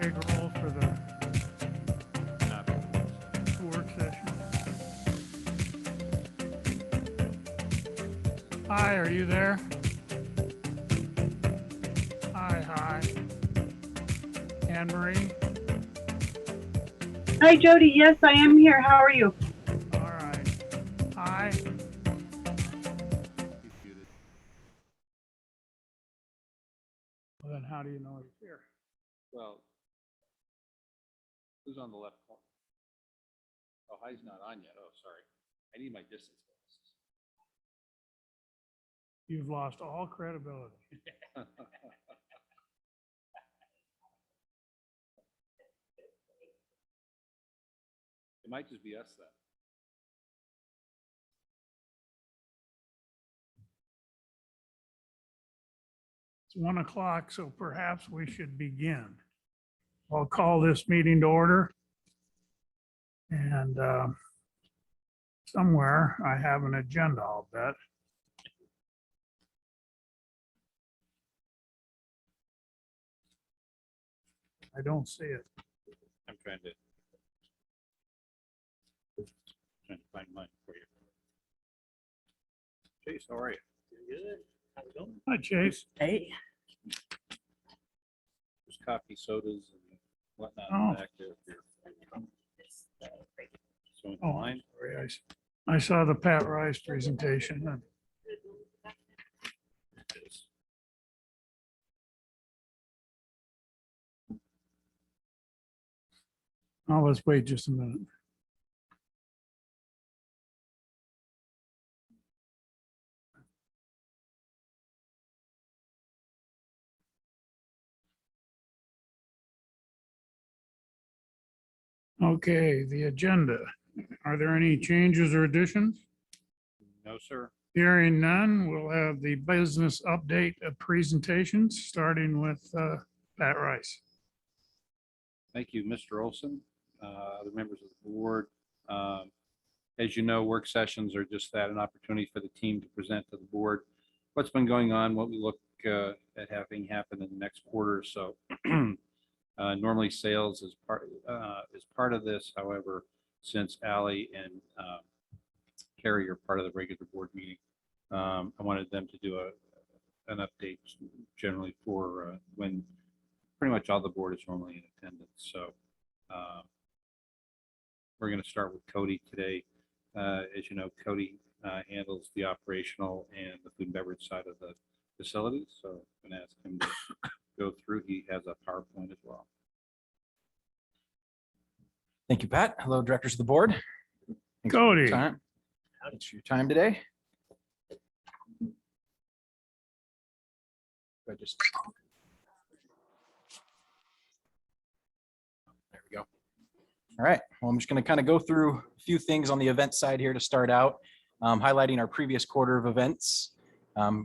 take a roll for the work session. Hi, are you there? Hi. Anne Marie? Hi, Jody. Yes, I am here. How are you? All right. Hi. Well, then how do you know he's here? Well, who's on the left corner? Oh, Hi's not on yet. Oh, sorry. I need my distance glasses. You've lost all credibility. It might just be us then. It's 1 o'clock, so perhaps we should begin. I'll call this meeting to order. And somewhere I have an agenda, I'll bet. I don't see it. I'm trying to find mine for you. Chase, how are you? Good. How you doing? Hi, Chase. Hey. There's coffee, sodas, and whatnot Oh. back there. So Oh, mine. sorry, I saw the Pat Rice presentation. And oh, let's wait just a minute. Okay, the agenda. Are there any changes or additions? No, sir. Hearing none, we'll have the business update presentations, starting with Pat Rice. Thank you, Mr. Olson, other members of the board. As you know, work sessions are just that, an opportunity for the team to present to the board what's been going on, what we look at having happen in the next quarter or so. Normally sales is part of this. However, since Ally and Carrie are part of the regular board meeting, I wanted them to do an update generally for when pretty much all the board is normally in attendance. So we're going to start with Cody today. As you know, Cody handles the operational and the food and beverage side of the facility. So I'm going to ask him to go through. He has a PowerPoint as well. Thank you, Pat. Hello, directors of the board. Thanks for Cody. your time. Thanks for your time today. There we go. All right. Well, I'm just going to kind of go through a few things on the event side here to start out, highlighting our previous quarter of events.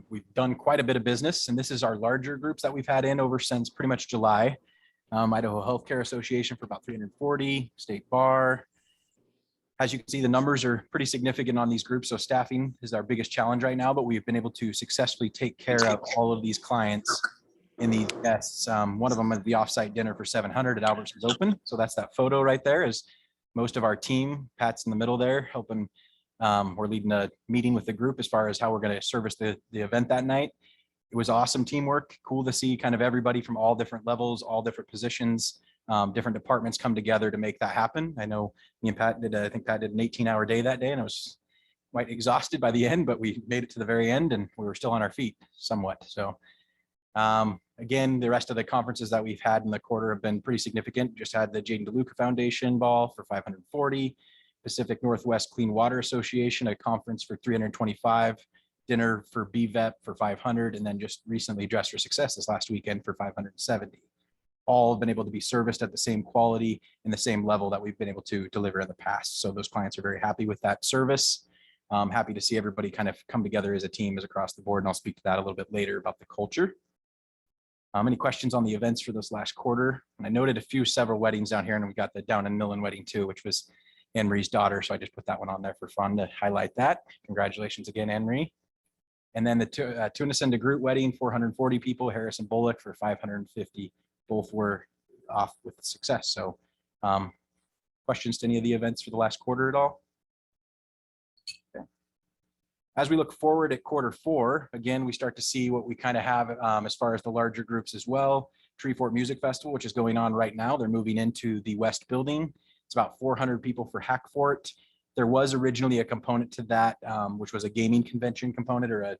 We've done quite a bit of business, and this is our larger groups that we've had in over since pretty much July. Idaho Healthcare Association for about 340, State Bar. As you can see, the numbers are pretty significant on these groups. So staffing is our biggest challenge right now, but we've been able to successfully take care of all of these clients in these guests. One of them is the offsite dinner for 700 at Albertsons Open. So that's that photo right there is most of our team. Pat's in the middle there helping. We're leading a meeting with the group as far as how we're going to service the event that night. It was awesome teamwork. Cool to see kind of everybody from all different levels, all different positions, different departments come together to make that happen. I know me and Pat did, I think Pat did an 18-hour day that day, and I was quite exhausted by the end, but we made it to the very end and we were still on our feet somewhat. So again, the rest of the conferences that we've had in the quarter have been pretty significant. Just had the Jaden DeLuca Foundation ball for 540, Pacific Northwest Clean Water Association, a conference for 325, dinner for BVEP for 500, and then just recently Dress for Success this last weekend for 570. All have been able to be serviced at the same quality and the same level that we've been able to deliver in the past. So those clients are very happy with that service. Happy to see everybody kind of come together as a team as across the board. And I'll speak to that a little bit later about the culture. Any questions on the events for this last quarter? And I noted several weddings down here, and we got the Down in Millen wedding too, which was Anne Marie's daughter. So I just put that one on there for fun to highlight that. Congratulations again, Anne Marie. And then the Tunis and DeGroot wedding, 440 people, Harrison Bullock for 550. Both were off with success. So questions to any of the events for the last quarter at all? Okay. As we look forward at Q4, again, we start to see what we kind of have as far as the larger groups as well. Treefort Music Festival, which is going on right now. They're moving into the West Building. It's about 400 people for Hackfort. There was originally a component to that, which was a gaming convention component, or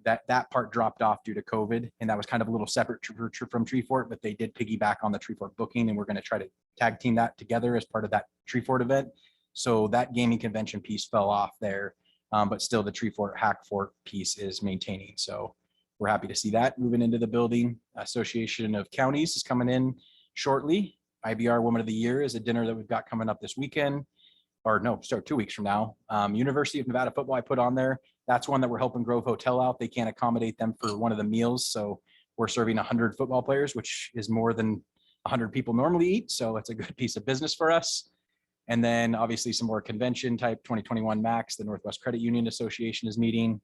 that part dropped off due to COVID, and that was kind of a little separate from Treefort, but they did piggyback on the Treefort booking, and we're going to try to tag team that together as part of that Treefort event. So that gaming convention piece fell off there, but still the Treefort Hackfort piece is maintaining. So we're happy to see that moving into the building. Association of Counties is coming in shortly. IBR Woman of the Year is a dinner that we've got coming up this weekend, or no, start 2 weeks from now. University of Nevada football I put on there. That's one that we're helping Grove Hotel out. They can't accommodate them for one of the meals. So we're serving 100 football players, which is more than 100 people normally eat. So it's a good piece of business for us. And then obviously some more convention type 2021 Max, the Northwest Credit Union Association is meeting.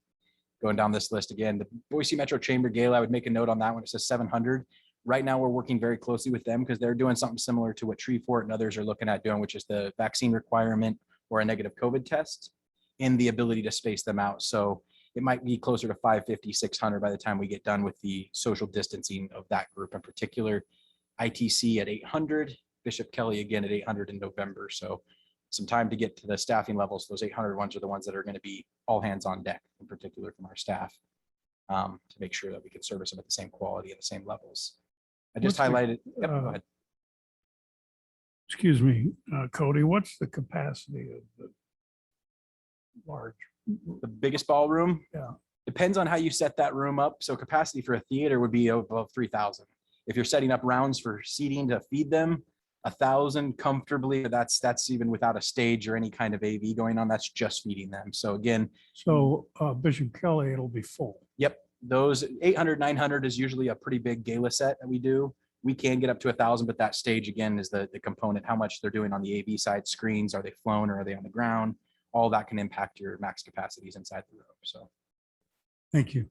Going down this list again, the Boise Metro Chamber Gala, I would make a note on that one. It says 700. Right now, we're working very closely with them because they're doing something similar to what Treefort and others are looking at doing, which is the vaccine requirement or a negative COVID test and the ability to space them out. So it might be closer to 550, 600 by the time we get done with the social distancing of that group in particular. ITC at 800, Bishop Kelly again at 800 in November. So some time to get to the staffing levels. Those 800 ones are the ones that are going to be all hands on deck, in particular from our staff, to make sure that we can service them at the same quality and the same levels. I just What's the, highlighted. Yep, go ahead. Excuse me, Cody, what's the capacity of the large? The biggest ballroom. Yeah. Depends on how you set that room up. So capacity for a theater would be above 3,000. If you're setting up rounds for seating to feed them, 1,000 comfortably. That's even without a stage or any kind of AV going on. That's just feeding them. So again, So Bishop Kelly, it'll be full. yep, those 800, 900 is usually a pretty big gala set that we do. We can get up to 1,000, but that stage again is the component, how much they're doing on the AV side screens. Are they flown or are they on the ground? All that can impact your max capacities inside the room. So Thank you.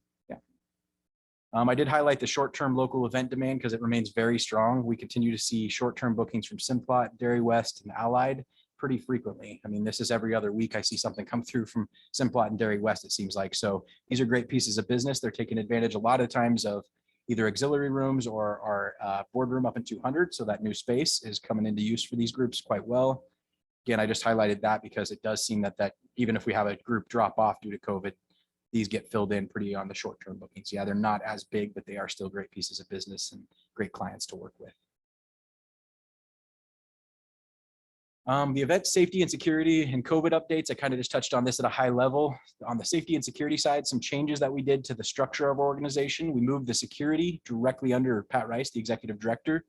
I did highlight the short-term local event demand because it remains very strong. We continue to see short-term bookings from Simplot, Dairy West, and Allied pretty frequently. I mean, this is every other week I see something come through from Simplot and Dairy West, it seems like. So these are great pieces of business. They're taking advantage a lot of times of either auxiliary rooms or our boardroom up in 200. So that new space is coming into use for these groups quite well. Again, I just highlighted that because it does seem that even if we have a group drop off due to COVID, these get filled in pretty on the short-term bookings. Yeah, they're not as big, but they are still great pieces of business and great clients to work with. The event safety and security and COVID updates, I kind of just touched on this at a high level. On the safety and security side, some changes that we did to the structure of our organization. We moved the security directly under Pat Rice, the executive director.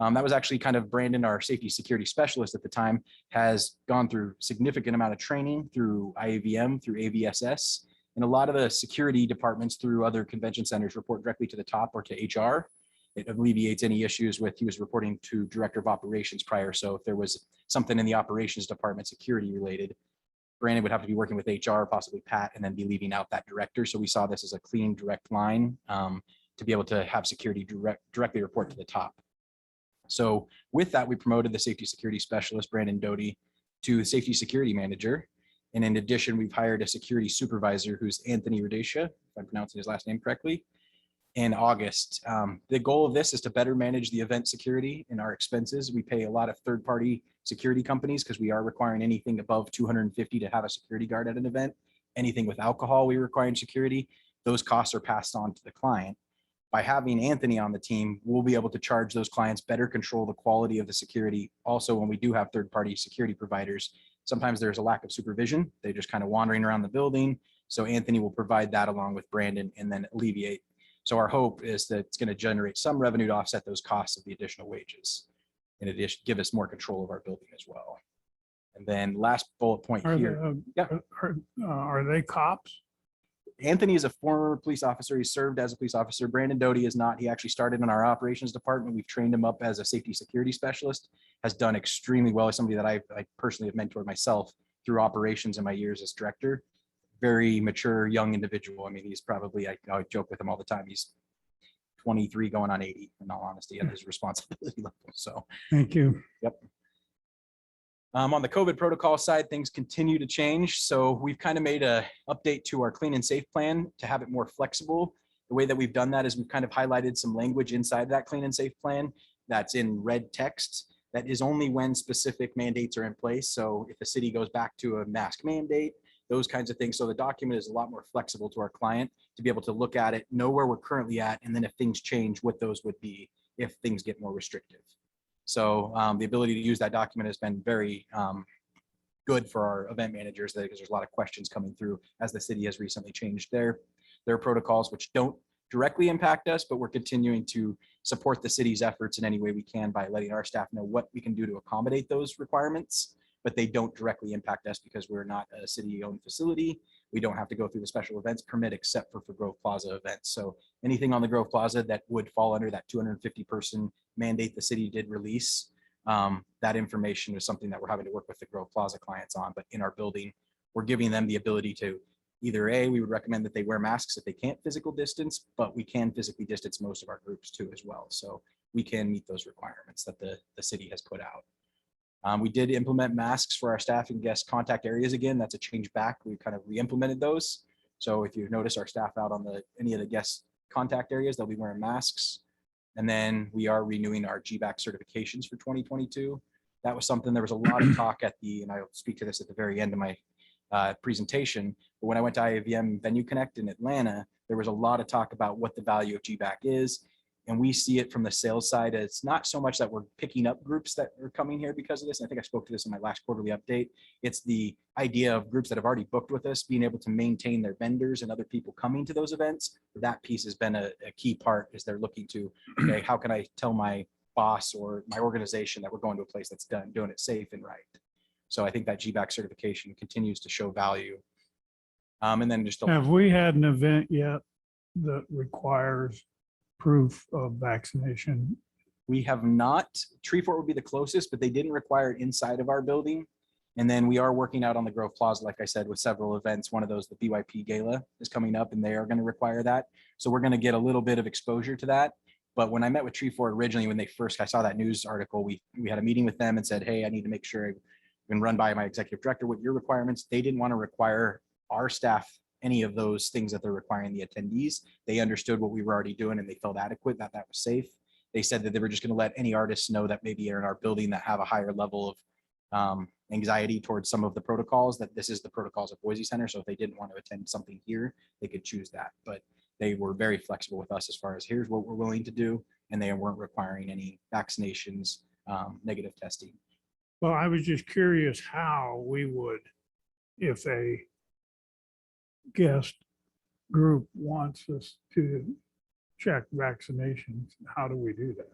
That was actually kind of Brandon, our safety security specialist at the time, has gone through significant amount of training through IAVM, through AVSS. And a lot of the security departments through other convention centers report directly to the top or to HR. It alleviates any issues with, he was reporting to director of operations prior. So if there was something in the operations department, security related, Brandon would have to be working with HR, possibly Pat, and then be leaving out that director. So we saw this as a clean, direct line to be able to have security directly report to the top. So with that, we promoted the safety security specialist, Brandon Doty, to the safety security manager. And in addition, we've hired a security supervisor who's Anthony Radesha, if I'm pronouncing his last name correctly, in August. The goal of this is to better manage the event security and our expenses. We pay a lot of third-party security companies because we are requiring anything above 250 to have a security guard at an event. Anything with alcohol, we require security. Those costs are passed on to the client. By having Anthony on the team, we'll be able to charge those clients, better control the quality of the security. Also, when we do have third-party security providers, sometimes there's a lack of supervision. They're just kind of wandering around the building. So Anthony will provide that along with Brandon and then alleviate. So our hope is that it's going to generate some revenue to offset those costs of the additional wages. In addition, give us more control of our building as well. And then last bullet point here. Are they cops? Anthony is a former police officer. He served as a police officer. Brandon Doty is not. He actually started in our operations department. We've trained him up as a safety security specialist, has done extremely well. As somebody that I personally have mentored myself through operations in my years as director. Very mature, young individual. I mean, he's probably, I joke with him all the time. He's 23 going on 80, in all honesty, at his responsibility level. So Thank you. on the COVID protocol side, things continue to change. So we've kind of made a update to our clean and safe plan to have it more flexible. The way that we've done that is we've kind of highlighted some language inside that clean and safe plan that's in red text. That is only when specific mandates are in place. So if the city goes back to a mask mandate, those kinds of things. So the document is a lot more flexible to our client to be able to look at it, know where we're currently at, and then if things change, what those would be if things get more restrictive. So the ability to use that document has been very good for our event managers because there's a lot of questions coming through as the city has recently changed their protocols, which don't directly impact us, but we're continuing to support the city's efforts in any way we can by letting our staff know what we can do to accommodate those requirements, but they don't directly impact us because we're not a city-owned facility. We don't have to go through the special events permit except for Grove Plaza events. So anything on the Grove Plaza that would fall under that 250 person mandate the city did release, that information is something that we're having to work with the Grove Plaza clients on. But in our building, we're giving them the ability to either we would recommend that they wear masks if they can't physical distance, but we can physically distance most of our groups too as well. So we can meet those requirements that the city has put out. We did implement masks for our staff and guest contact areas again. That's a change back. We kind of re-implemented those. So if you notice our staff out on any of the guest contact areas, they'll be wearing masks. And then we are renewing our GBAC certifications for 2022. That was something, there was a lot of talk and I'll speak to this at the very end of my presentation, but when I went to IAVM Venue Connect in Atlanta, there was a lot of talk about what the value of GBAC is. And we see it from the sales side as not so much that we're picking up groups that are coming here because of this. And I think I spoke to this in my last quarterly update. It's the idea of groups that have already booked with us, being able to maintain their vendors and other people coming to those events. That piece has been a key part, is they're looking to, okay, how can I tell my boss or my organization that we're going to a place that's doing it safe and right. So I think that GBAC certification continues to show value. And then just Have we had an event yet that requires proof of vaccination? We have not. Treefort would be the closest, but they didn't require it inside of our building. And then we are working out on the Grove Plaza, like I said, with several events. One of those, the BYP Gala, is coming up, and they are going to require that. So we're going to get a little bit of exposure to that. But when I met with Treefort originally, I saw that news article, we had a meeting with them and said, hey, I need to make sure I can run by my executive director what your requirements. They didn't want to require our staff any of those things that they're requiring the attendees. They understood what we were already doing and they felt adequate, that was safe. They said that they were just going to let any artists know that maybe are in our building that have a higher level of anxiety towards some of the protocols, that this is the protocols at Boise Center. So if they didn't want to attend something here, they could choose that. But they were very flexible with us as far as here's what we're willing to do. And they weren't requiring any vaccinations, negative testing. Well, I was just curious how we would, if a guest group wants us to check vaccinations, how do we do that?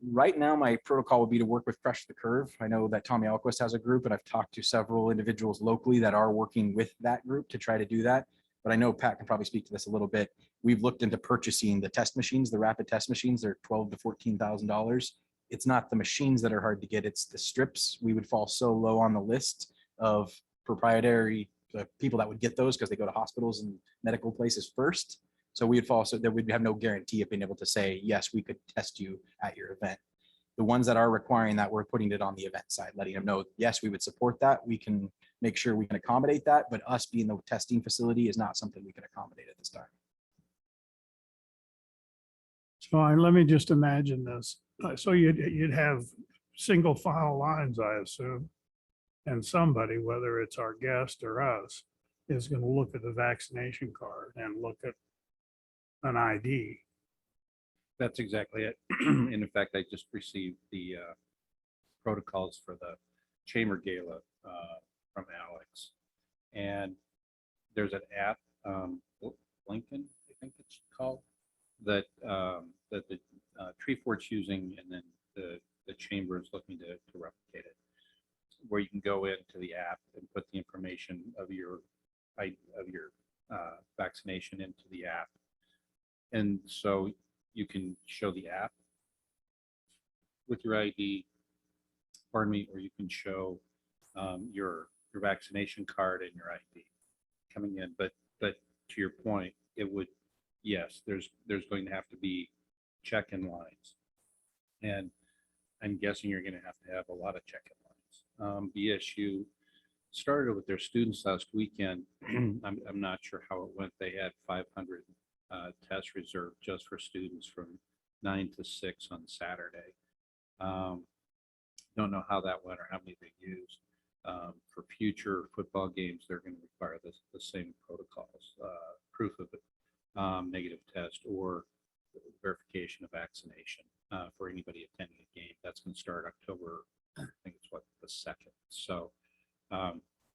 Right now, my protocol would be to work with Crush the Curve. I know that Tommy Alquist has a group, and I've talked to several individuals locally that are working with that group to try to do that. But I know Pat can probably speak to this a little bit. We've looked into purchasing the test machines, the rapid test machines. They're $12,000 to $14,000. It's not the machines that are hard to get, it's the strips. We would fall so low on the list of proprietary people that would get those because they go to hospitals and medical places first. So we would fall, so that we'd have no guarantee of being able to say, yes, we could test you at your event. The ones that are requiring that, we're putting it on the event side, letting them know, yes, we would support that. We can make sure we can accommodate that, but us being the testing facility is not something we can accommodate at this time. So let me just imagine this. So you'd have single file lines, I assume, and somebody, whether it's our guest or us, is going to look at the vaccination card and look at an ID. That's exactly it. And in fact, I just received the protocols for the Chamber Gala from Alex. And there's an app, Lincoln, I think it's called, that the Treefort's using, and then the Chamber is looking to replicate it, where you can go into the app and put the information of your vaccination into the app. And so you can show the app with your ID, or you can show your vaccination card and your ID coming in. But to your point, it would, yes, there's going to have to be check-in lines. And I'm guessing you're going to have a lot of check-in lines. BSU started with their students last weekend. I'm not sure how it went. They had 500 tests reserved just for students from 9 to 6 on Saturday. Don't know how that went or how many they used. For future football games, they're going to require the same protocols, proof of negative test or verification of vaccination for anybody attending a game. That's going to start October, I think it's the 2nd. So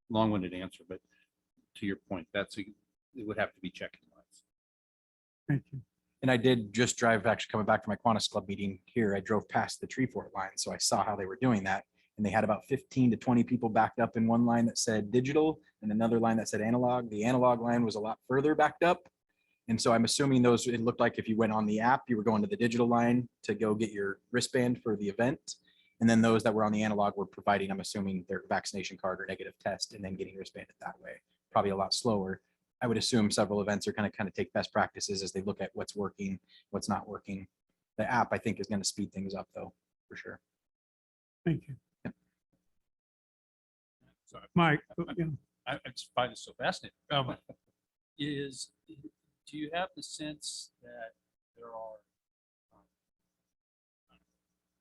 long-winded answer, but to your point, it would have to be checking lines. Thank you. And I did just drive, actually coming back from my Kiwanis Club meeting here, I drove past the Treefort line, so I saw how they were doing that. And they had about 15 to 20 people backed up in one line that said digital and another line that said analog. The analog line was a lot further backed up. And so I'm assuming those, it looked like if you went on the app, you were going to the digital line to go get your wristband for the event. And then those that were on the analog were providing, I'm assuming, their vaccination card or negative test and then getting wristbanded that way. Probably a lot slower. I would assume several events are going to kind of take best practices as they look at what's working, what's not working. The app, I think, is going to speed things up, though, for sure. Thank you. Sorry. Mike, yeah. I just find it so fascinating. Do you have the sense that there are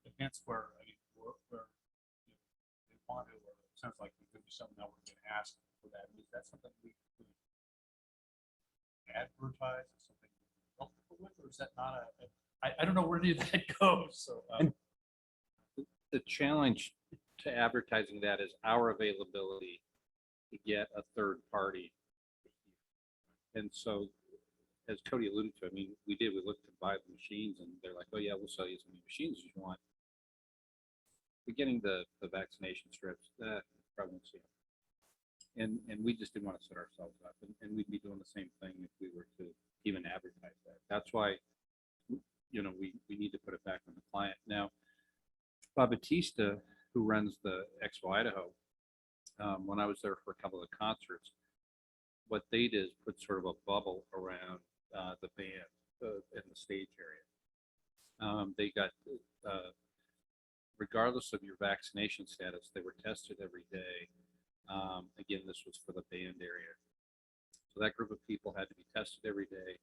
events where, I mean, where they want to, or it sounds like it could be something that we're going to ask for that. Is that something we could advertise, or something we're comfortable with, or is that not I don't know where any of that goes. So The challenge to advertising that is our availability to get a third party. And so, as Cody alluded to, I mean, we looked to buy the machines and they're like, oh yeah, we'll sell you as many machines as you want. We're getting the vaccination strips, probably won't see it. And we just didn't want to set ourselves up, and we'd be doing the same thing if we were to even advertise that. That's why, you know, we need to put it back on the client. Now, Bob Batista, who runs the Expo Idaho, when I was there for a couple of concerts, what they did is put sort of a bubble around the band in the stage area. They got, regardless of your vaccination status, they were tested every day. Again, this was for the band area. So that group of people had to be tested every day,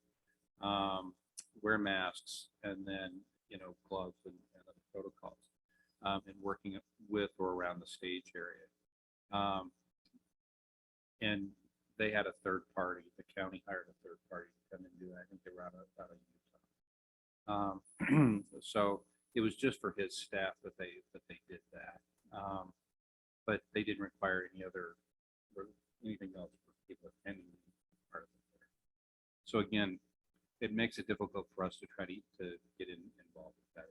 wear masks, and then, you know, gloves and other protocols, and working with or around the stage area. And they had a third party. The county hired a third party to come and do that. I think they were out of Utah. So it was just for his staff that they did that. But they didn't require any other or anything else for people attending part of it. So again, it makes it difficult for us to try to get involved with that.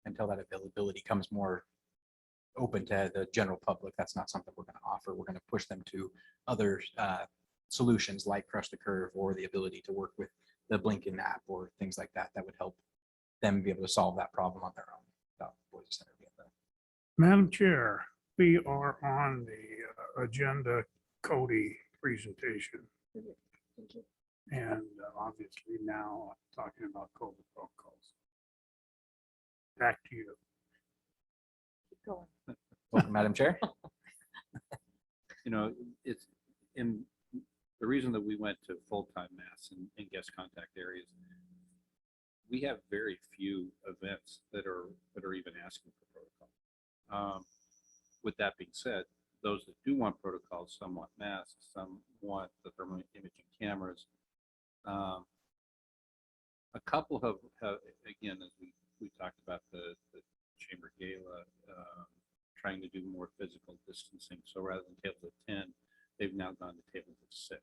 Until that availability comes more open to the general public, that's not something we're going to offer. We're going to push them to other solutions like Crush the Curve or the ability to work with the Blinken app or things like that that would help them be able to solve that problem on their own without Boise Center being there. Madam Chair, we are on the agenda Cody presentation. And obviously now talking about COVID protocols. Back to you. Welcome, Madam Chair. You know, it's in the reason that we went to full-time masks in guest contact areas. We have very few events that are even asking for protocol. With that being said, those that do want protocols, some want masks, some want the thermal imaging cameras. A couple have again, as we talked about the Chamber Gala, trying to do more physical distancing. So rather than tables of 10, they've now gone to tables of 6.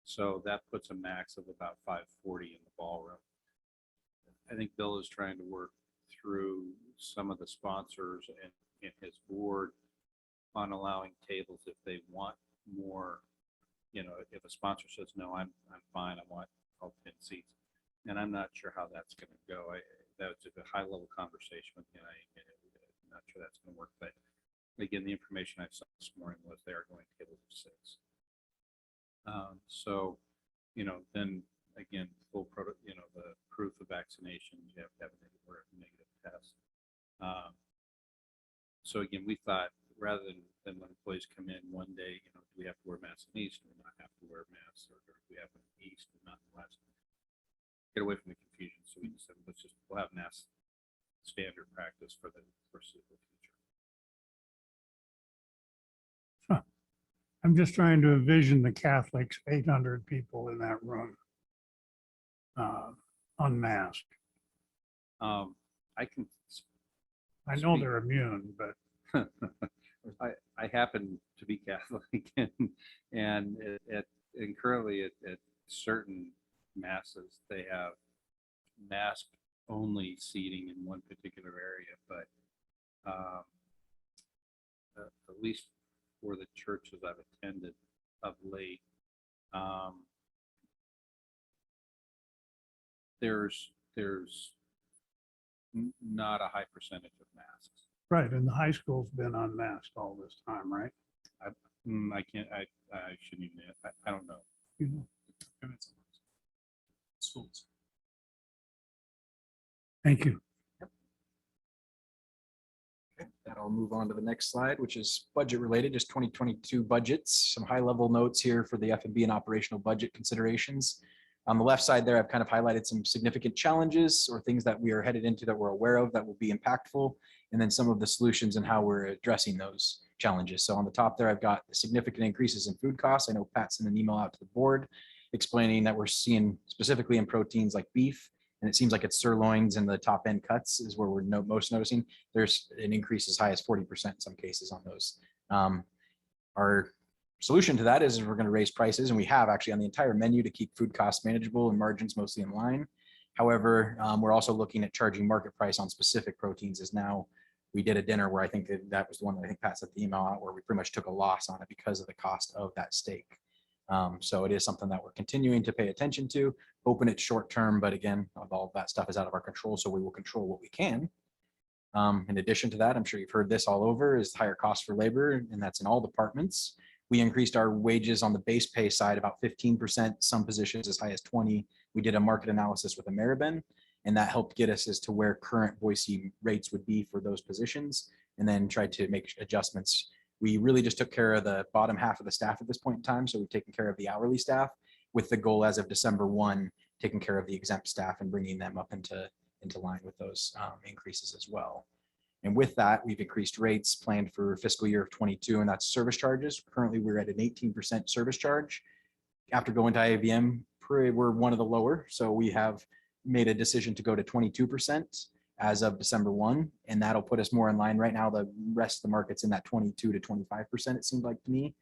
So that puts a max of about 540 in the ballroom. I think Bill is trying to work through some of the sponsors and his board on allowing tables if they want more. You know, if a sponsor says, no, I'm fine, I want all 10 seats. And I'm not sure how that's going to go. That's a high level conversation with me. I'm not sure that's going to work. But again, the information I saw this morning was they are going tables of 6. So, you know, then again, full the proof of vaccination, you have to have a negative test. So again, we thought rather than when employees come in one day, do we have to wear masks in the east and not have to wear masks, or do we have them in the east and not in the west? Get away from the confusion. So we just said, we'll have mass standard practice for the foreseeable future. I'm just trying to envision the Catholics, 800 people in that room, unmasked. I can. I know Speak. they're immune, but I happen to be Catholic, and currently at certain masses they have mask only seating in one particular area, but at least for the churches I've attended of late, there's not a high percentage of masks. right, and the high school's been unmasked all this time, right? I can't. I shouldn't even. I don't know. You know, Schools. thank you. That'll move on to the next slide, which is budget related, just 2022 budgets. Some high level notes here for the F&B and operational budget considerations. On the left side there, I've kind of highlighted some significant challenges or things that we are headed into that we're aware of that will be impactful, and then some of the solutions and how we're addressing those challenges. So on the top there, I've got the significant increases in food costs. I know Pat sent an email out to the board explaining that we're seeing specifically in proteins like beef, and it seems like it's sirloins and the top end cuts is where we're most noticing. There's an increase as high as 40% in some cases on those. Our solution to that is we're going to raise prices, and we have actually on the entire menu to keep food costs manageable and margins mostly in line. However, we're also looking at charging market price on specific proteins. As now we did a dinner where I think that was the one that I think Pat sent the email out where we pretty much took a loss on it because of the cost of that steak. So it is something that we're continuing to pay attention to, hoping it's short term, but again, all of that stuff is out of our control, so we will control what we can. In addition to that, I'm sure you've heard this all over, is higher cost for labor, and that's in all departments. We increased our wages on the base pay side about 15%, some positions as high as 20%. We did a market analysis with Ameriben, and that helped get us as to where current Boise rates would be for those positions, and then tried to make adjustments. We really just took care of the bottom half of the staff at this point in time. So we've taken care of the hourly staff with the goal as of December 1, taking care of the exempt staff and bringing them up into line with those increases as well. And with that, we've increased rates planned for fiscal year of 22, and that's service charges. Currently, we're at an 18% service charge. After going to IAVM, we're one of the lower. So we have made a decision to go to 22% as of December 1, and that'll put us more in line. Right now, the rest of the market's in that 22 to 25%, it seemed like to me.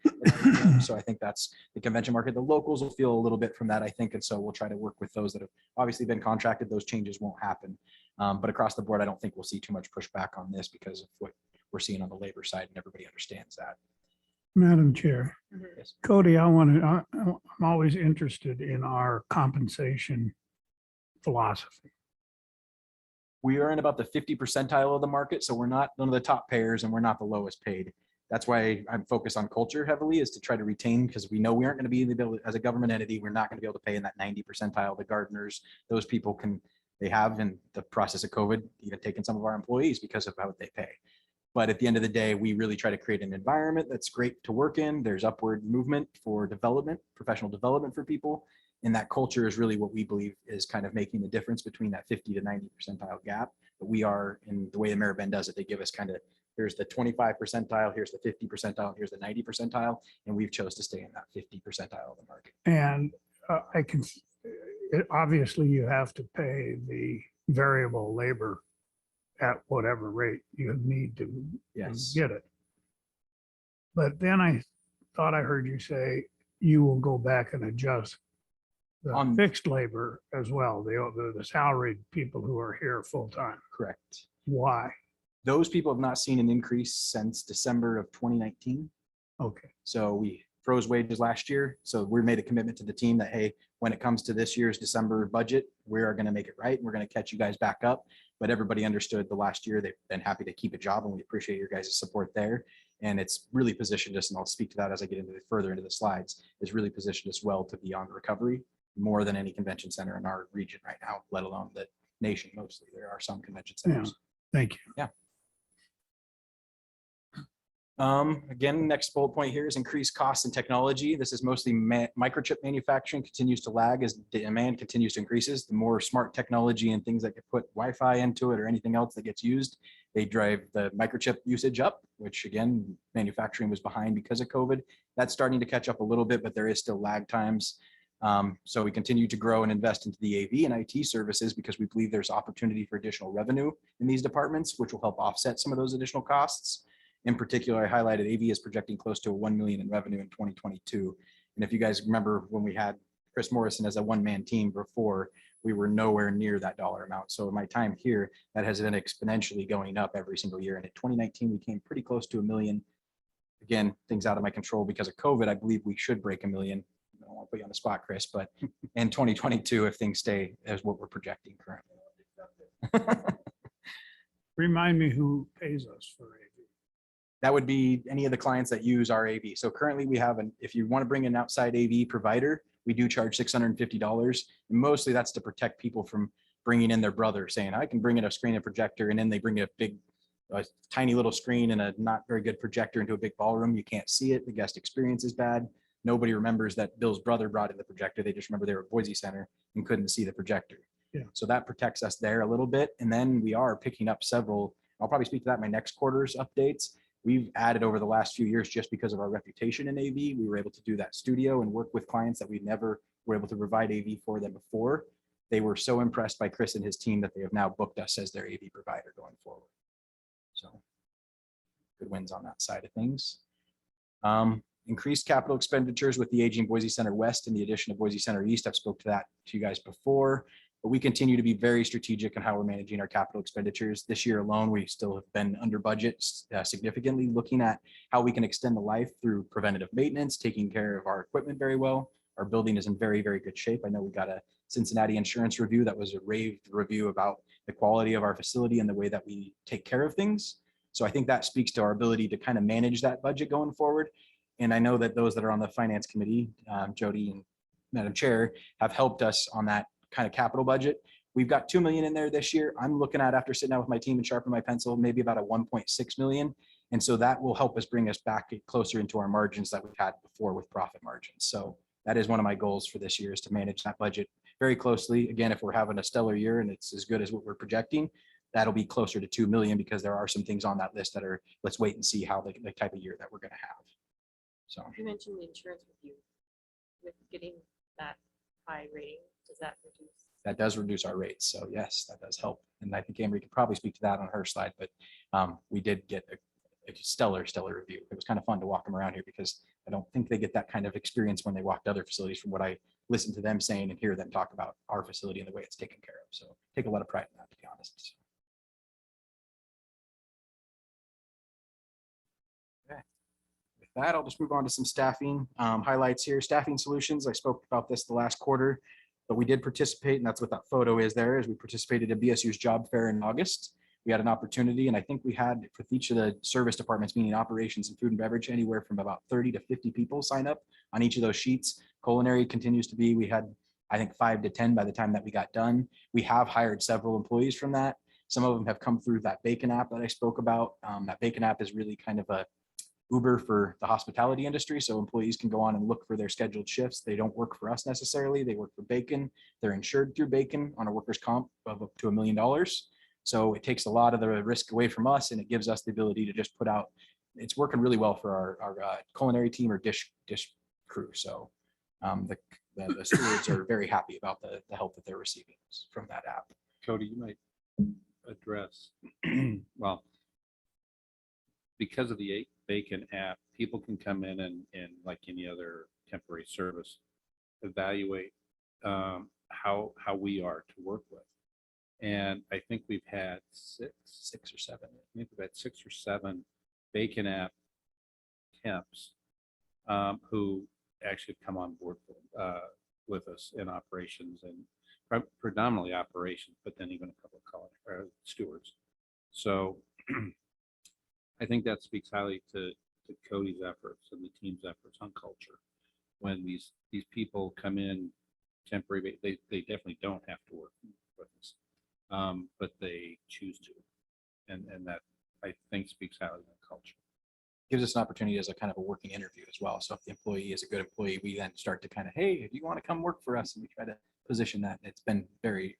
So I think that's the convention market. The locals will feel a little bit from that, I think, and so we'll try to work with those that have obviously been contracted. Those changes won't happen. But across the board, I don't think we'll see too much pushback on this because of what we're seeing on the labor side, and everybody understands that. Madam Chair, Yes. Cody, I'm always interested in our compensation philosophy. We are in about the 50 percentile of the market, so we're not one of the top payers and we're not the lowest paid. That's why I'm focused on culture heavily, is to try to retain, because we know we aren't going to be able, as a government entity, we're not going to be able to pay in that 90 percentile. The gardeners, those people they have in the process of COVID, even taken some of our employees because of how they pay. But at the end of the day, we really try to create an environment that's great to work in. There's upward movement for development, professional development for people. And that culture is really what we believe is kind of making the difference between that 50 to 90 percentile gap. But we are, in the way Ameriben does it, they give us kind of, here's the 25 percentile, here's the 50 percentile, here's the 90 percentile. And we've chose to stay in that 50 percentile of the market. And obviously you have to pay the variable labor at whatever rate you need to Yes. get it. But then I thought I heard you say you will go back and adjust the On- fixed labor as well, the salaried people who are here full time. Correct. Why? Those people have not seen an increase since December of 2019. Okay, So we froze wages last year. So we made a commitment to the team that, hey, when it comes to this year's December budget, we are going to make it right. We're going to catch you guys back up. But everybody understood the last year, they've been happy to keep a job, and we appreciate your guys' support there. And it's really positioned us, and I'll speak to that as I get further into the slides, it's really positioned us well to be on recovery. more than any convention center in our region right now, let alone the nation mostly. There are some convention Yeah. centers. Thank you. Again, next bullet point here is increased costs and technology. This is mostly microchip manufacturing continues to lag as demand continues to increases. The more smart technology and things that get put Wi-Fi into it or anything else that gets used, they drive the microchip usage up, which again, manufacturing was behind because of COVID. That's starting to catch up a little bit, but there is still lag times. So we continue to grow and invest into the AV and IT services because we believe there's opportunity for additional revenue in these departments, which will help offset some of those additional costs. In particular, I highlighted AV is projecting close to 1 million in revenue in 2022. And if you guys remember when we had Chris Morrison as a one-man team before, we were nowhere near that dollar amount. So in my time here, that has been exponentially going up every single year. And in 2019, we came pretty close to 1 million. Again, things out of my control because of COVID. I believe we should break 1 million. I don't want to put you on the spot, Chris, but in 2022, if things stay as what we're projecting currently. Remind me who pays us for AV. That would be any of the clients that use our AV. So currently we have if you want to bring an outside AV provider, we do charge $650. And mostly that's to protect people from bringing in their brother saying, I can bring in a screen and projector. And then they bring a big, tiny little screen and a not very good projector into a big ballroom. You can't see it. The guest experience is bad. Nobody remembers that Bill's brother brought in the projector. They just remember they were at Boise Center and couldn't see the projector. Yeah. So that protects us there a little bit. And then we are picking up several, I'll probably speak to that in my next quarter's updates. We've added over the last few years just because of our reputation in AV. We were able to do that studio and work with clients that we never were able to provide AV for them before. They were so impressed by Chris and his team that they have now booked us as their AV provider going forward. So good wins on that side of things. Increased capital expenditures with the aging Boise Center West and the addition of Boise Center East. I've spoke to that to you guys before. But we continue to be very strategic in how we're managing our capital expenditures. This year alone, we still have been under budget significantly, looking at how we can extend the life through preventative maintenance, taking care of our equipment very well. Our building is in very, very good shape. I know we got a Cincinnati insurance review that was a raved review about the quality of our facility and the way that we take care of things. So I think that speaks to our ability to kind of manage that budget going forward. And I know that those that are on the finance committee, Jody and Madam Chair, have helped us on that kind of capital budget. We've got 2 million in there this year. I'm looking at, after sitting down with my team and sharpening my pencil, maybe about a 1.6 million. And so that will help us bring us back closer into our margins that we've had before with profit margins. So that is one of my goals for this year, is to manage that budget very closely. Again, if we're having a stellar year and it's as good as what we're projecting, that'll be closer to 2 million because there are some things on that list that are, let's wait and see how the type of year that we're going to have. So You mentioned the insurance review. With getting that high rating, does that reduce? that does reduce our rates. So yes, that does help. And I think Amory could probably speak to that on her slide, but we did get a stellar review. It was kind of fun to walk them around here because I don't think they get that kind of experience when they walk to other facilities from what I listen to them saying and hear them talk about our facility and the way it's taken care of. So take a lot of pride in that, to be honest. Okay. With that, I'll just move on to some staffing highlights here. Staffing solutions. I spoke about this the last quarter, but we did participate, and that's what that photo is there, is we participated in BSU's job fair in August. We had an opportunity, and I think we had with each of the service departments, meaning operations and food and beverage, anywhere from about 30 to 50 people sign up on each of those sheets. Culinary continues to be, we had, I think, 5 to 10 by the time that we got done. We have hired several employees from that. Some of them have come through that Bacon app that I spoke about. That Bacon app is really kind of a Uber for the hospitality industry. So employees can go on and look for their scheduled shifts. They don't work for us necessarily. They work for Bacon. They're insured through Bacon on a workers' comp of up to $1 million. So it takes a lot of the risk away from us, and it gives us the ability to just put out, it's working really well for our culinary team or dish crew. So the stewards are very happy about the help that they're receiving from that app. Cody, you might address, well, because of the Bacon app, people can come in and like any other temporary service, evaluate how we are to work with. And I think we've had six or seven. I think we've had 6 or 7 Bacon app temps who actually come on board with us in operations, and predominantly operations, but then even a couple of stewards. So I think that speaks highly to Cody's efforts and the team's efforts on culture. When these people come in temporary, they definitely don't have to work with us. But they choose to. And that I think speaks highly of the culture. Gives us an opportunity as a kind of a working interview as well. So if the employee is a good employee, we then start to kind of, hey, do you want to come work for us? And we try to position that. It's been very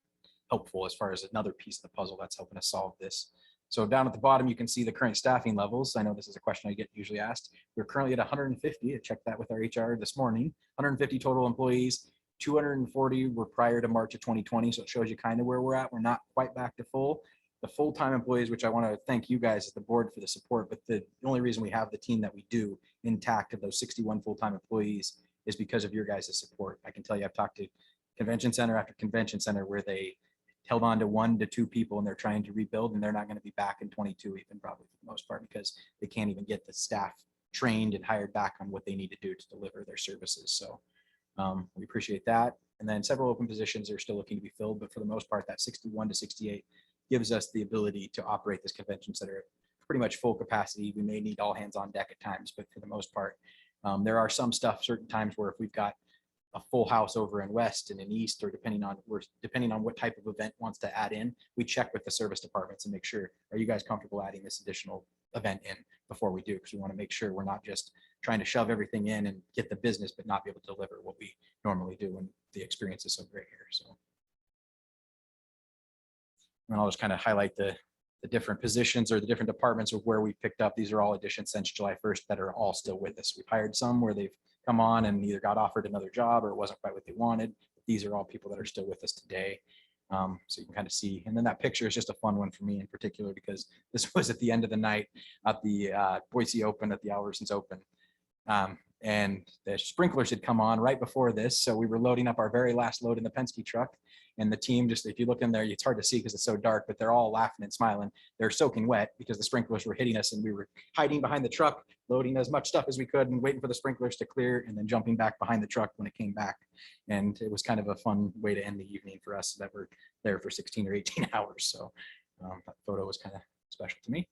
helpful as far as another piece of the puzzle that's helping us solve this. So down at the bottom, you can see the current staffing levels. I know this is a question I get usually asked. We're currently at 150. I checked that with our HR this morning. 150 total employees. 240 were prior to March of 2020. So it shows you kind of where we're at. We're not quite back to full. The full-time employees, which I want to thank you guys as the board for the support, but the only reason we have the team that we do intact of those 61 full-time employees is because of your guys' support. I can tell you, I've talked to convention center after convention center where they held on to 1 to 2 people and they're trying to rebuild, and they're not going to be back in 22 even, probably for the most part, because they can't even get the staff trained and hired back on what they need to do to deliver their services. So we appreciate that. And then several open positions are still looking to be filled, but for the most part, that 61 to 68 gives us the ability to operate this convention center at pretty much full capacity. We may need all hands on deck at times, but for the most part, there are some certain times where if we've got a full house over in West and in East, or depending on what type of event wants to add in, we check with the service departments and make sure, are you guys comfortable adding this additional event in before we do? Because we want to make sure we're not just trying to shove everything in and get the business, but not be able to deliver what we normally do when the experience is so great here. So. And I'll just kind of highlight the different positions or the different departments of where we picked up. These are all additions since July 1st that are all still with us. We've hired some where they've come on and either got offered another job or it wasn't quite what they wanted. These are all people that are still with us today. So you can kind of see. And then that picture is just a fun one for me in particular, because this was at the end of the night at the Boise Open, at the Albertsons Open. And the sprinklers had come on right before this. So we were loading up our very last load in the Penske truck. And the team, just if you look in there, it's hard to see because it's so dark, but they're all laughing and smiling. They're soaking wet because the sprinklers were hitting us, and we were hiding behind the truck, loading as much stuff as we could and waiting for the sprinklers to clear, and then jumping back behind the truck when it came back. And it was kind of a fun way to end the evening for us that were there for 16 or 18 hours. So that photo was kind of special to me.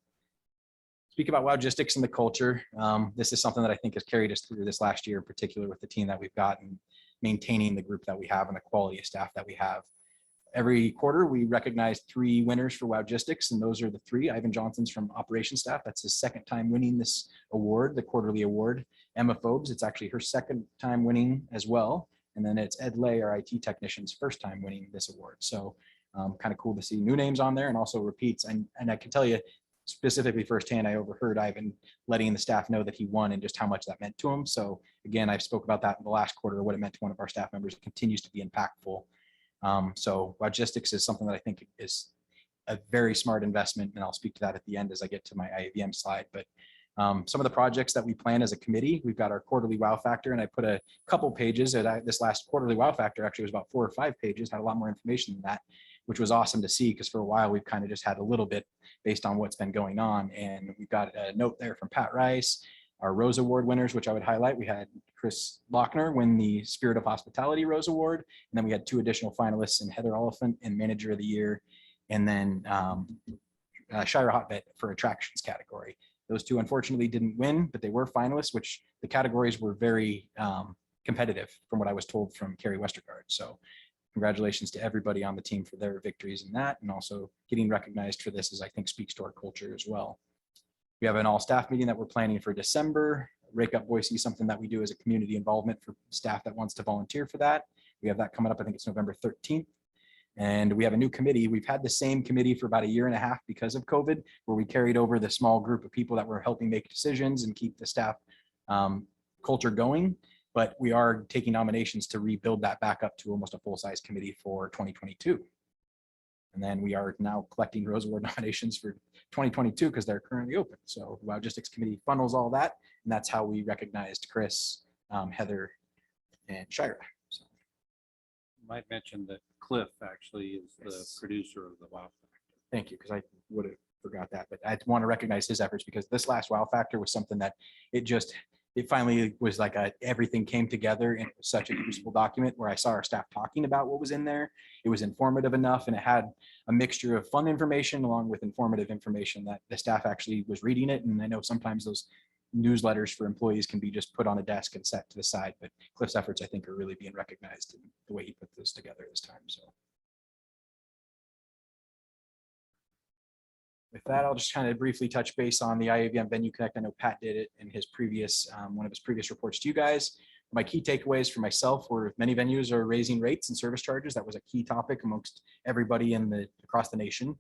Speak about Wowgistics and the culture. This is something that I think has carried us through this last year, in particular with the team that we've got and maintaining the group that we have and the quality of staff that we have. Every quarter, we recognize 3 winners for Wowgistics, and those are the 3. Ivan Johnson's from operations staff. That's his 2nd time winning this award, the quarterly award. Emma Phobes, it's actually her 2nd time winning as well. And then it's Ed Lay, our IT technician's 1st time winning this award. So kind of cool to see new names on there and also repeats. And I can tell you, specifically firsthand, I overheard Ivan letting the staff know that he won and just how much that meant to him. So again, I've spoke about that in the last quarter, what it meant to one of our staff members. It continues to be impactful. So Wowgistics is something that I think is a very smart investment, and I'll speak to that at the end as I get to my IAVM slide. But some of the projects that we plan as a committee, we've got our quarterly wow factor, and I put a couple pages. This last quarterly wow factor actually was about 4 or 5 pages, had a lot more information than that, which was awesome to see, because for a while we've kind of just had a little bit based on what's been going on. And we've got a note there from Pat Rice, our Rose Award winners, which I would highlight. We had Chris Lochner win the Spirit of Hospitality Rose Award. And then we had 2 additional finalists in Heather Oliphant in Manager of the Year. And then Shira Hotvet for attractions category. Those 2 unfortunately didn't win, but they were finalists, which the categories were very competitive from what I was told from Carrie Westergaard. So congratulations to everybody on the team for their victories in that, and also getting recognized for this, as I think speaks to our culture as well. We have an all staff meeting that we're planning for December. Rake Up Boise, something that we do as a community involvement for staff that wants to volunteer for that. We have that coming up. I think it's November 13th. And we have a new committee. We've had the same committee for about 1.5 years because of COVID, where we carried over the small group of people that were helping make decisions and keep the staff culture going. But we are taking nominations to rebuild that back up to almost a full-size committee for 2022. And then we are now collecting Rose Award nominations for 2022 because they're currently open. So the Wowgistics Committee funnels all that, and that's how we recognized Chris, Heather, and Shira. So. Might mention that Cliff actually is the Yes. producer of the Wow Factor. Thank you, because I would have forgot that, but I want to recognize his efforts, because this last Wow Factor was something that it finally was like everything came together, and it was such a useful document where I saw our staff talking about what was in there. It was informative enough, and it had a mixture of fun information along with informative information that the staff actually was reading it. And I know sometimes those newsletters for employees can be just put on a desk and set to the side. But Cliff's efforts, I think, are really being recognized in the way he put this together this time. So with that, I'll just kind of briefly touch base on the IAVM Venue Connect. I know Pat did it in his previous, one of his previous reports to you guys. My key takeaways for myself were many venues are raising rates and service charges. That was a key topic amongst everybody across the nation.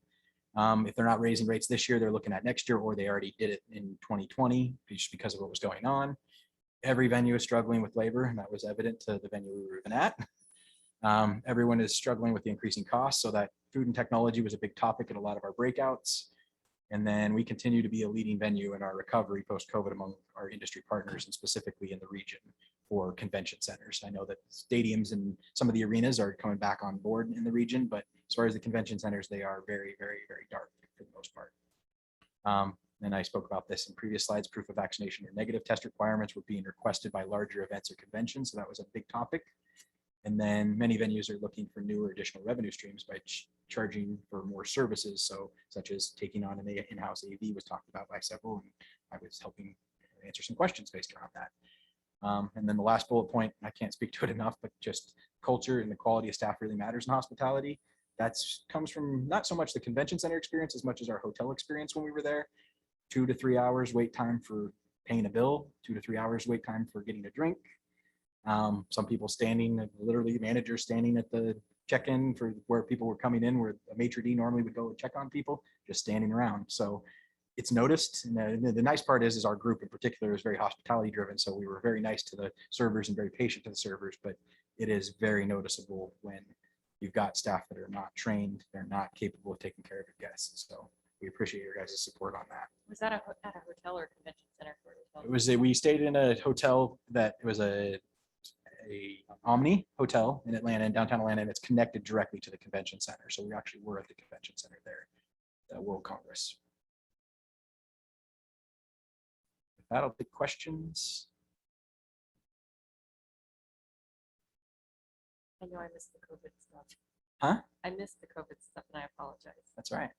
If they're not raising rates this year, they're looking at next year, or they already did it in 2020 just because of what was going on. Every venue is struggling with labor, and that was evident to the venue we were even at. Everyone is struggling with the increasing costs, so that food and technology was a big topic in a lot of our breakouts. And then we continue to be a leading venue in our recovery post-COVID among our industry partners, and specifically in the region for convention centers. I know that stadiums and some of the arenas are coming back on board in the region, but as far as the convention centers, they are very, very, very dark for the most part. And I spoke about this in previous slides. Proof of vaccination or negative test requirements were being requested by larger events or conventions, so that was a big topic. And then many venues are looking for newer additional revenue streams by charging for more services. So such as taking on an in-house AV was talked about by several, and I was helping answer some questions based around that. And then the last bullet point, I can't speak to it enough, but just culture and the quality of staff really matters in hospitality. That comes from not so much the convention center experience as much as our hotel experience when we were there. 2 to 3 hours wait time for paying a bill, 2 to 3 hours wait time for getting a drink. Some people standing, literally managers standing at the check-in for where people were coming in, where a maitre d' normally would go and check on people, just standing around. So it's noticed. And the nice part is our group in particular is very hospitality driven. So we were very nice to the servers and very patient to the servers, but it is very noticeable when you've got staff that are not trained, they're not capable of taking care of your guests. So we appreciate your guys' support on that. Was that at a hotel or convention center? It was we stayed in a hotel that it was a Omni hotel in Atlanta, in downtown Atlanta, and it's connected directly to the convention center. So we actually were at the convention center there, the World Congress. With that, I'll take questions. I know I missed the COVID stuff. Huh? I missed the COVID stuff and I apologize. That's right.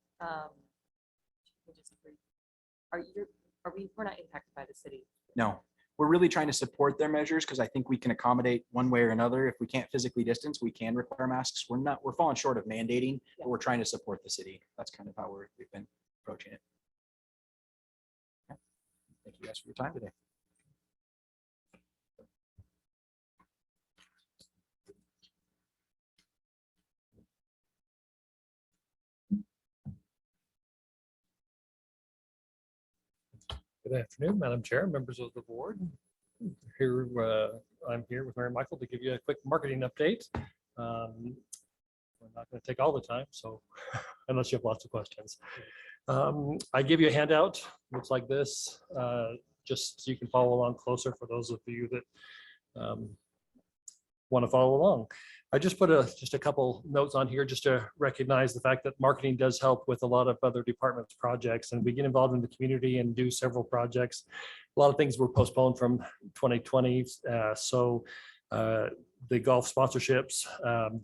We're not impacted by the city. No, we're really trying to support their measures because I think we can accommodate one way or another. If we can't physically distance, we can require masks. We're falling short of mandating, but we're trying to support the city. That's kind of how we've been approaching it. Okay. Thank you guys for your time today. Good afternoon, Madam Chair, members of the board. Here, I'm here with Mary Michael to give you a quick marketing update. We're not going to take all the time, so unless you have lots of questions. I give you a handout, looks like this, just so you can follow along closer for those of you that want to follow along. I just put just a couple notes on here just to recognize the fact that marketing does help with a lot of other departments' projects, and we get involved in the community and do several projects. A lot of things were postponed from 2020. The golf sponsorships,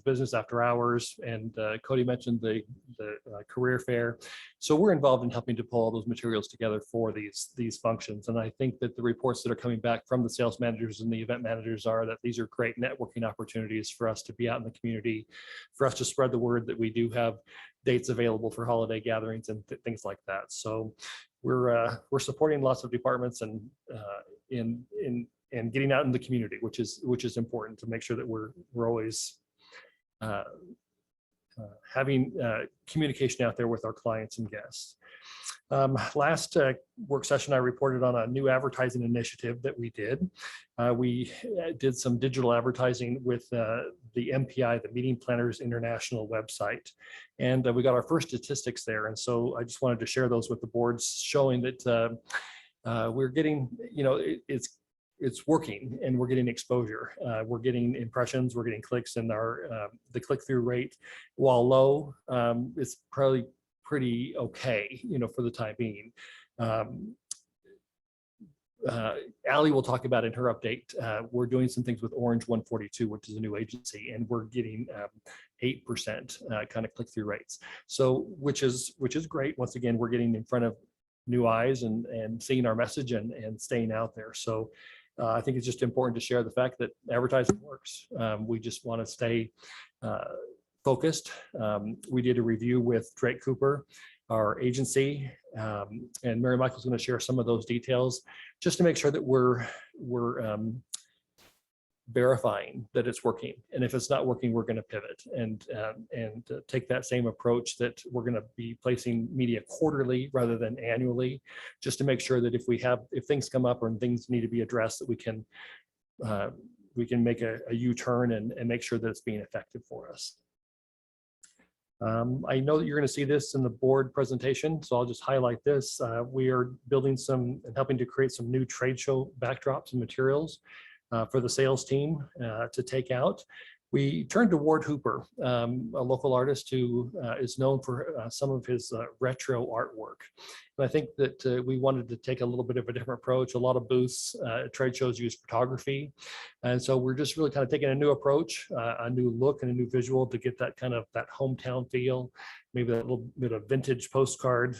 business after hours, and Cody mentioned the career fair. So we're involved in helping to pull all those materials together for these functions. And I think that the reports that are coming back from the sales managers and the event managers are that these are great networking opportunities for us to be out in the community, for us to spread the word that we do have dates available for holiday gatherings and things like that. So we're supporting lots of departments and and getting out in the community, which is important to make sure that we're always having communication out there with our clients and guests. Last work session, I reported on a new advertising initiative that we did. We did some digital advertising with the MPI, the Meeting Planners International website, and we got our first statistics there. And so I just wanted to share those with the boards, showing that we're getting, it's working and we're getting exposure. We're getting impressions, we're getting clicks, and the click-through rate, while low, is probably pretty okay, for the time being. Allie will talk about in her update. We're doing some things with Orange 142, which is a new agency, and we're getting 8% kind of click-through rates. So which is great. Once again, we're getting in front of new eyes and seeing our message and staying out there. So I think it's just important to share the fact that advertising works. We just want to stay focused. We did a review with Drake Cooper, our agency, and Mary Michael's going to share some of those details just to make sure that we're verifying that it's working. And if it's not working, we're going to pivot and take that same approach that we're going to be placing media quarterly rather than annually, just to make sure that if things come up or things need to be addressed, that we can make a U-turn and make sure that it's being effective for us. I know that you're going to see this in the board presentation, so I'll just highlight this. We are building and helping to create some new trade show backdrops and materials for the sales team to take out. We turned to Ward Hooper, a local artist who is known for some of his retro artwork. And I think that we wanted to take a little bit of a different approach. A lot of booths, trade shows use photography. And so we're just really kind of taking a new approach, a new look and a new visual to get that kind of that hometown feel, maybe that little bit of vintage postcard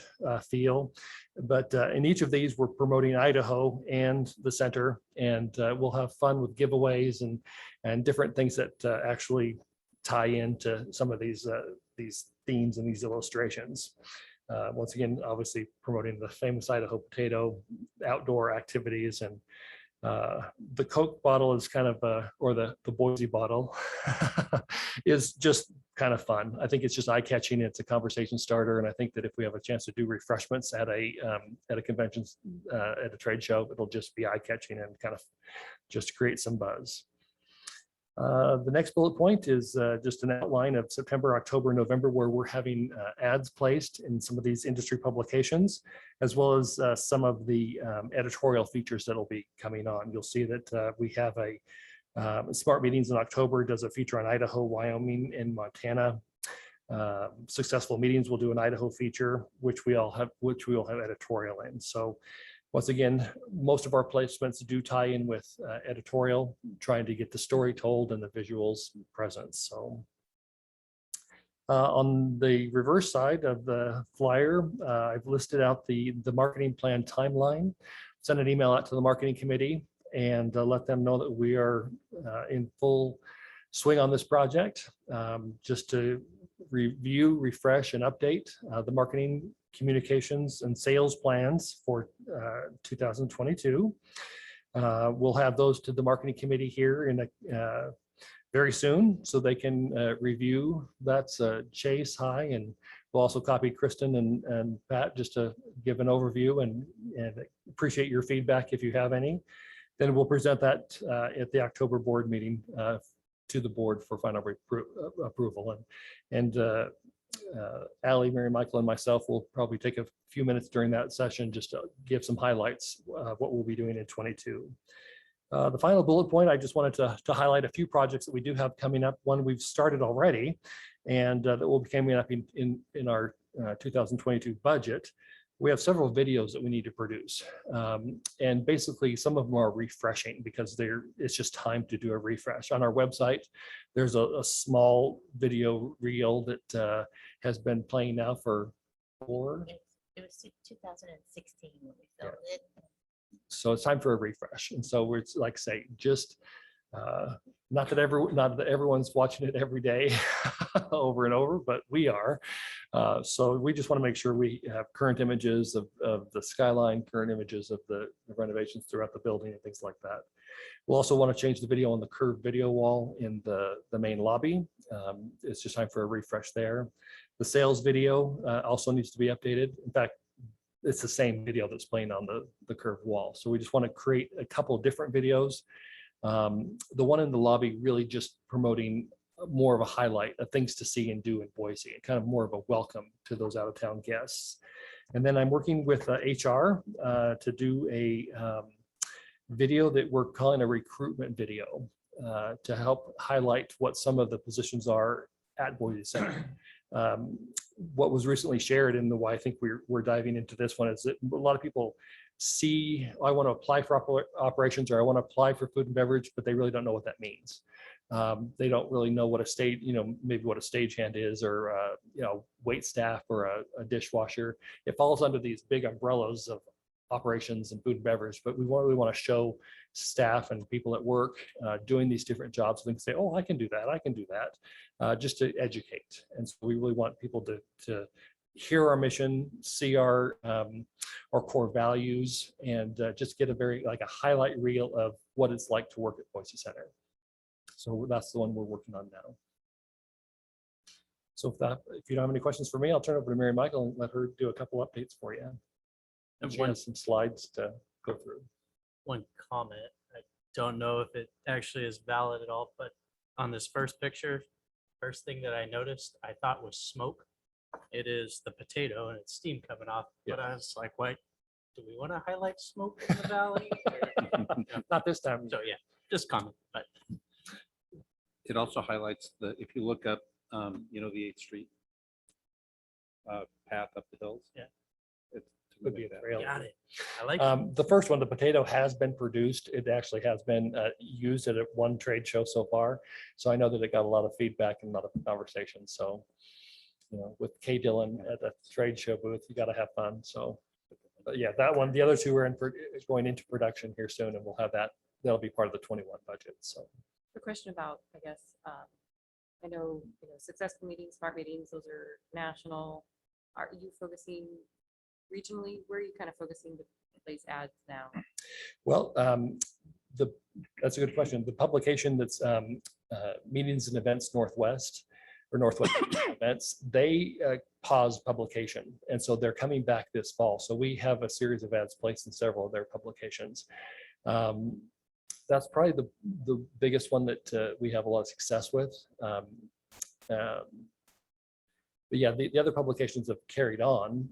feel. But in each of these, we're promoting Idaho and the center, and we'll have fun with giveaways and different things that actually tie into some of these themes and these illustrations. Once again, obviously promoting the famous Idaho potato, outdoor activities, and the Coke bottle is kind of or the Boise bottle is just kind of fun. I think it's just eye-catching. It's a conversation starter, and I think that if we have a chance to do refreshments at a convention, at a trade show, it'll just be eye-catching and kind of just create some buzz. The next bullet point is just an outline of September, October, November, where we're having ads placed in some of these industry publications, as well as some of the editorial features that will be coming on. You'll see that we have a Smart Meetings in October does a feature on Idaho, Wyoming, and Montana. Successful Meetings will do an Idaho feature, which we will have editorial in. So once again, most of our placements do tie in with editorial, trying to get the story told and the visuals present. So on the reverse side of the flyer, I've listed out the marketing plan timeline, sent an email out to the marketing committee, and let them know that we are in full swing on this project, just to review, refresh, and update the marketing, communications, and sales plans for 2022. We'll have those to the marketing committee here in very soon, so they can review. That's Chase, hi, and we'll also copy Kristen and Pat just to give an overview and appreciate your feedback if you have any. Then we'll present that at the October board meeting to the board for final approval. And Allie, Mary Michael, and myself will probably take a few minutes during that session just to give some highlights of what we'll be doing in 22. The final bullet point, I just wanted to highlight a few projects that we do have coming up. One we've started already, and that will be coming up in our 2022 budget. We have several videos that we need to produce. And basically some of them are refreshing because it's just time to do a refresh. On our website, there's a small video reel that has been playing now for It was 2016 when we filmed it. So it's time for a refresh. And so we're like say, just not that everyone's watching it every day over and over, but we are. So we just want to make sure we have current images of the skyline, current images of the renovations throughout the building and things like that. We'll also want to change the video on the curved video wall in the main lobby. It's just time for a refresh there. The sales video also needs to be updated. In fact, it's the same video that's playing on the curved wall. So we just want to create a couple of different videos. The one in the lobby really just promoting more of a highlight of things to see and do in Boise, and kind of more of a welcome to those out of town guests. And then I'm working with HR to do a video that we're calling a recruitment video to help highlight what some of the positions are at Boise Center. What was recently shared and why I think we're diving into this one is that a lot of people I want to apply for operations, or I want to apply for food and beverage, but they really don't know what that means. They don't really know what a stage, maybe what a stagehand is, or wait staff, or a dishwasher. It falls under these big umbrellas of operations and food and beverage, but we want to show staff and people at work doing these different jobs, and they can say, oh, I can do that, I can do that, just to educate. And so we really want people to hear our mission, see our core values, and just get a highlight reel of what it's like to work at Boise Center. So that's the one we're working on now. So if you don't have any questions for me, I'll turn it over to Mary Michael and let her do a couple updates for you. And she has some slides to go through. One comment. I don't know if it actually is valid at all, but on this first picture, first thing that I noticed, I thought was smoke. It is the potato and it's steam coming off. But I was like, wait, do we want to highlight smoke in the valley? Not this time. So yeah, just comment, but It also highlights if you look up, the 8th Street path up the hills. Yeah. It's to Could be mimic a that. trail. got it. I like it. The first one, the potato, has been produced. It actually has been used at one trade show so far. So I know that it got a lot of feedback and a lot of conversations. So, with Kay Dillon at the trade show booth, you got to have fun. So, but yeah, that one, the other two are going into production here soon, and we'll have that. That'll be part of the 21 budget. So, A question about, I guess, I know, successful meetings, smart meetings, those are national. Are you focusing regionally? Where are you kind of focusing to place ads now? well, that's a good question. The publication that's Meetings and Events Northwest, or Northwest Events, they paused publication. And so they're coming back this fall. So we have a series of ads placed in several of their publications. That's probably the biggest one that we have a lot of success with. But yeah, the other publications have carried on,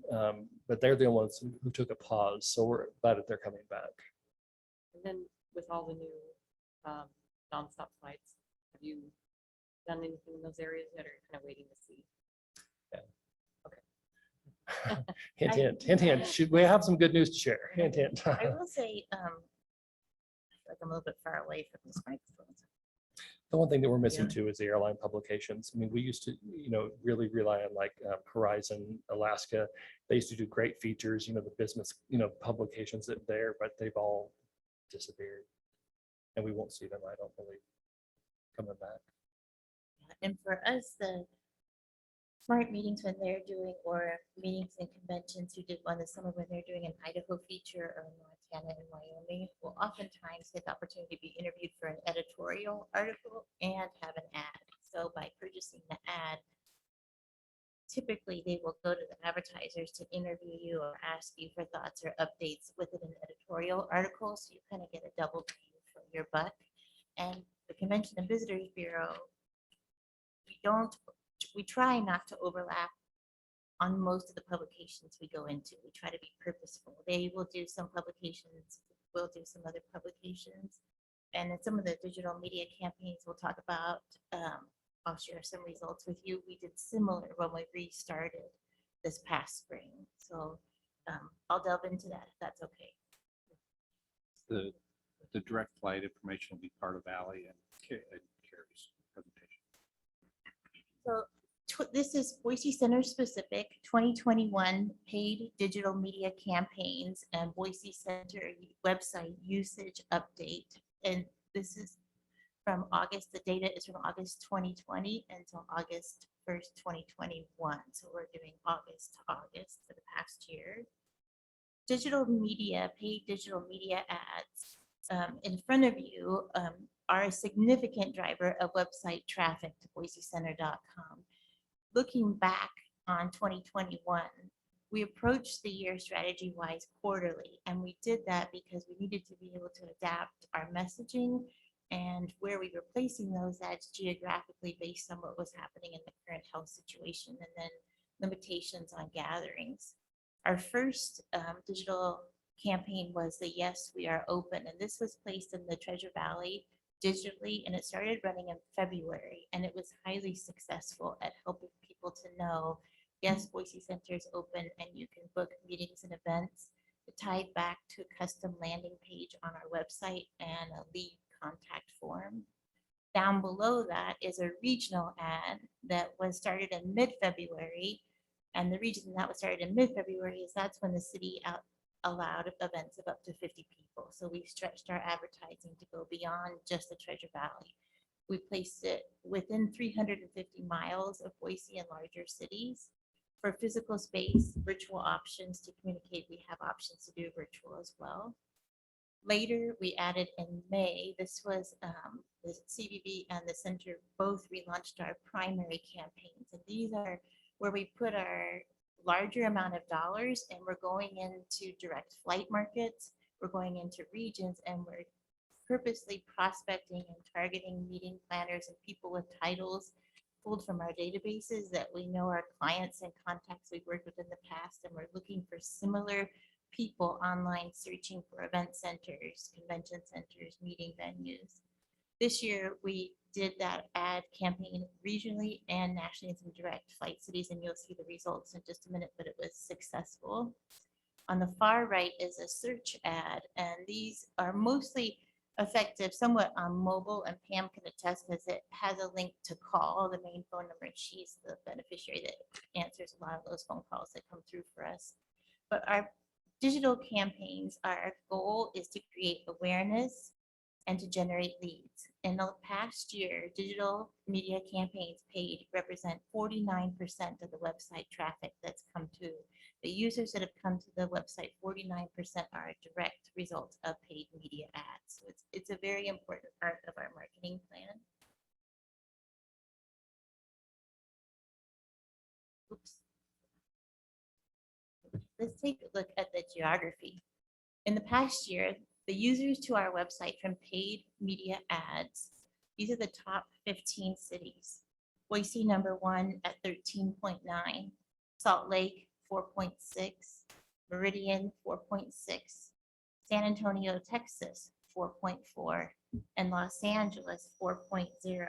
but they're the only ones who took a pause. So we're glad that they're coming back. And then with all the new nonstop flights, have you done anything in those areas that are kind of waiting to see? Hint, hint, hint, hint. Should we have some good news to share? Hint, hint. I will say, I feel like I'm a little bit far away from this microphone. The one thing that we're missing too is the airline publications. I mean, we used to, really rely on Horizon, Alaska. They used to do great features, the business, publications that there, but they've all disappeared. And we won't see them, I don't believe, coming back. And for us, the smart meetings when they're doing, or meetings and conventions, who did one this summer when they're doing an Idaho feature, or Montana and Wyoming, will oftentimes get the opportunity to be interviewed for an editorial article and have an ad. So by purchasing the ad, typically they will go to the advertisers to interview you or ask you for thoughts or updates within an editorial article. So you kind of get a double bang for your buck. And the Convention and Visitors Bureau, we try not to overlap on most of the publications we go into. We try to be purposeful. They will do some publications, we'll do some other publications. And in some of the digital media campaigns we'll talk about, I'll share some results with you. We did similar when we restarted this past spring. So I'll delve into that if that's okay. The direct flight information will be part of Ally and Carrie's presentation. So this is Boise Center specific 2021 paid digital media campaigns and Boise Center website usage update. And this is from August. The data is from August 2020 until August 1st, 2021. So we're doing August to August for the past year. Digital media, paid digital media ads in front of you are a significant driver of website traffic to boisecenter.com. Looking back on 2021, we approached the year strategy-wise quarterly, and we did that because we needed to be able to adapt our messaging and where we were placing those ads geographically based on what was happening in the current health situation, and then limitations on gatherings. Our first digital campaign was the Yes, We Are Open, and this was placed in the Treasure Valley digitally, and it started running in February, and it was highly successful at helping people to know, yes, Boise Center is open and you can book meetings and events. tied back to a custom landing page on our website and a lead contact form. Down below that is a regional ad that was started in mid-February. And the reason that was started in mid-February is that's when the city allowed events of up to 50 people. So we stretched our advertising to go beyond just the Treasure Valley. We placed it within 350 miles of Boise and larger cities. For physical space, virtual options to communicate, we have options to do virtual as well. Later, we added in May, this was the CVB and the center both relaunched our primary campaigns. And these are where we put our larger amount of dollars and we're going into direct flight markets, we're going into regions, and we're purposely prospecting and targeting meeting planners and people with titles pulled from our databases that we know our clients and contacts we've worked with in the past, and we're looking for similar people online searching for event centers, convention centers, meeting venues. This year, we did that ad campaign regionally and nationally in some direct flight cities, and you'll see the results in just a minute, but it was successful. On the far right is a search ad, and these are mostly effective somewhat on mobile, and Pam can attest because it has a link to call the main phone number. She's the beneficiary that answers a lot of those phone calls that come through for us. But our digital campaigns, our goal is to create awareness and to generate leads. In the past year, digital media campaigns paid represent 49% of the website traffic that's come to. The users that have come to the website, 49% are a direct result of paid media ads. So it's a very important part of our marketing plan. Oops. Let's take a look at the geography. In the past year, the users to our website from paid media ads, these are the top 15 cities. Boise, #1 at 13.9, Salt Lake, 4.6, Meridian, 4.6, San Antonio, Texas, 4.4, and Los Angeles, 4.0.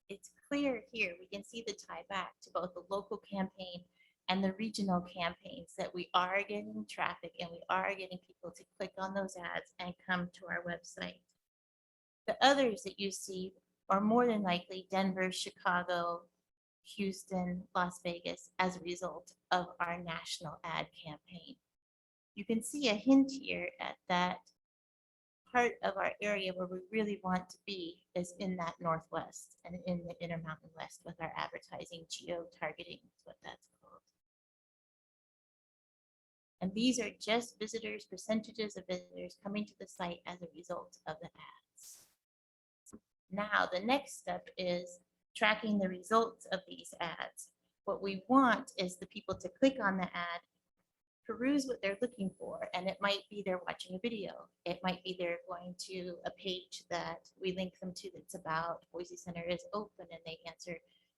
It's clear here, we can see the tie back to both the local campaign and the regional campaigns that we are getting traffic and we are getting people to click on those ads and come to our website. The others that you see are more than likely Denver, Chicago, Houston, Las Vegas as a result of our national ad campaign. You can see a hint here at that part of our area where we really want to be is in that Northwest and in the Intermountain West with our advertising geo-targeting is what that's called. And these are just visitors, percentages of visitors coming to the site as a result of the ads. Now, the next step is tracking the results of these ads. What we want is the people to click on the ad, peruse what they're looking for, and it might be they're watching a video. It might be they're going to a page that we link them to that's about Boise Center is open, and they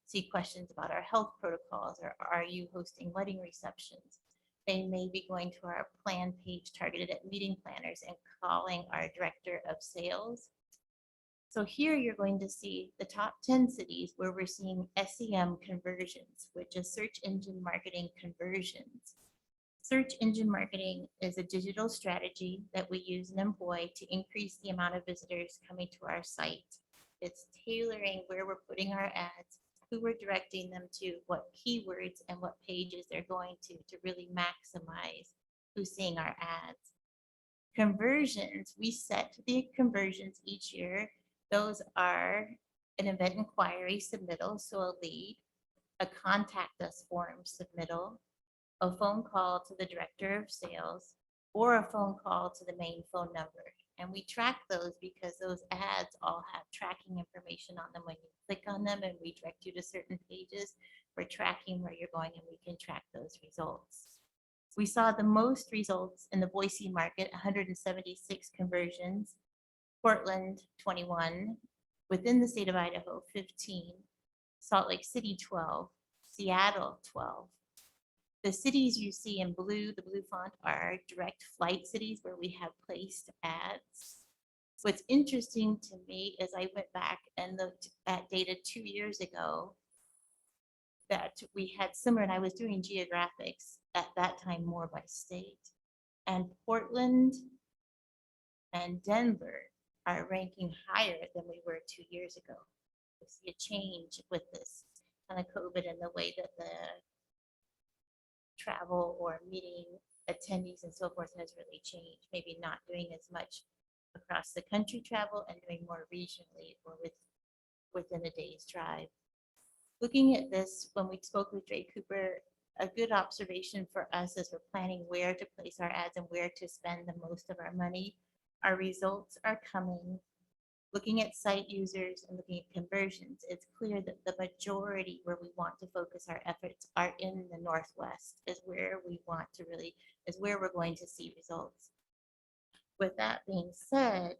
see questions about our health protocols, or are you hosting wedding receptions? They may be going to our plan page targeted at meeting planners and calling our director of sales. So here you're going to see the top 10 cities where we're seeing SEM conversions, which is search engine marketing conversions. Search engine marketing is a digital strategy that we use and employ to increase the amount of visitors coming to our site. It's tailoring where we're putting our ads, who we're directing them to, what keywords and what pages they're going to really maximize who's seeing our ads. Conversions, we set the conversions each year. Those are an event inquiry submittal, so a lead, a contact us form submittal, a phone call to the director of sales, or a phone call to the main phone number. And we track those because those ads all have tracking information on them. When you click on them and we direct you to certain pages, we're tracking where you're going and we can track those results. We saw the most results in the Boise market, 176 conversions, Portland 21, within the state of Idaho 15, Salt Lake City 12, Seattle 12. The cities you see in blue, the blue font, are direct flight cities where we have placed ads. What's interesting to me is I went back and looked at data 2 years ago that we had similar, and I was doing geographics at that time more by state. And Portland and Denver are ranking higher than we were 2 years ago. We see a change with this kind of COVID and the way that the travel or meeting attendees and so forth has really changed. Maybe not doing as much across the country travel and doing more regionally or within a day's drive. Looking at this, when we spoke with Dre Cooper, a good observation for us as we're planning where to place our ads and where to spend the most of our money, our results are coming. Looking at site users and looking at conversions, it's clear that the majority where we want to focus our efforts are in the Northwest, is where we want to really, is where we're going to see results. With that being said,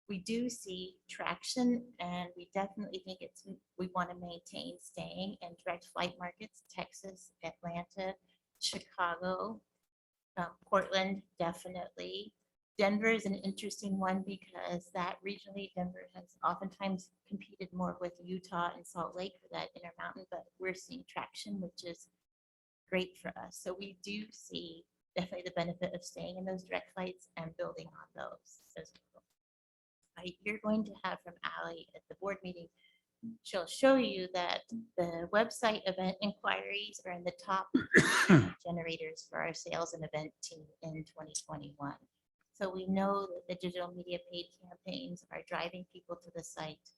we do see traction, and we definitely think we want to maintain staying in direct flight markets, Texas, Atlanta, Chicago, Portland, definitely. Denver is an interesting one because that regionally, Denver has oftentimes competed more with Utah and Salt Lake for that Intermountain, but we're seeing traction, which is great for us. So we do see definitely the benefit of staying in those direct flights and building on those as well. You're going to have from Ally at the board meeting, she'll show you that the website event inquiries are in the top generators for our sales and event team in 2021. So we know that the digital media paid campaigns are driving people to the site.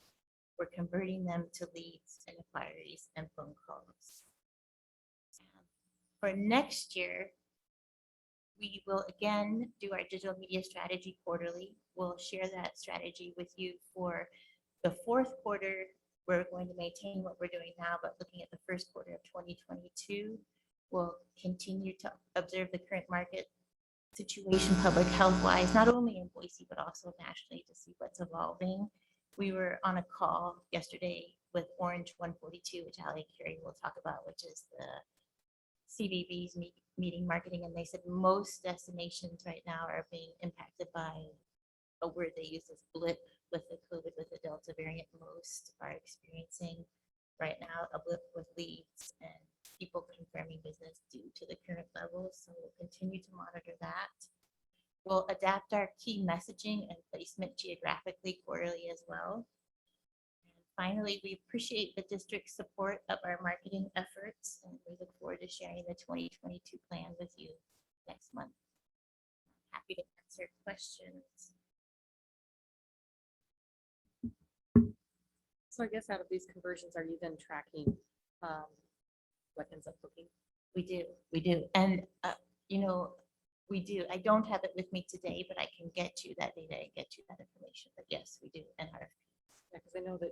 We're converting them to leads and inquiries and phone calls. For next year, we will again do our digital media strategy quarterly. We'll share that strategy with you for the fourth quarter. We're going to maintain what we're doing now, but looking at the first quarter of 2022, we'll continue to observe the current market situation, public health wise, not only in Boise, but also nationally to see what's evolving. We were on a call yesterday with Orange 142, which Ally Carey will talk about, which is the CVB's meeting marketing, and they said most destinations right now are being impacted by a word they use as blip with the COVID, with the Delta variant. Most are experiencing right now a blip with leads and people confirming business due to the current levels. So we'll continue to monitor that. We'll adapt our key messaging and placement geographically quarterly as well. Finally, we appreciate the district's support of our marketing efforts, and we look forward to sharing the 2022 plan with you next month. Happy to answer questions. So I guess out of these conversions, are you then tracking what ends up booking? We do. And, we do. I don't have it with me today, but I can get you that data and get you that information. But yes, we do. And our Yeah, because I know that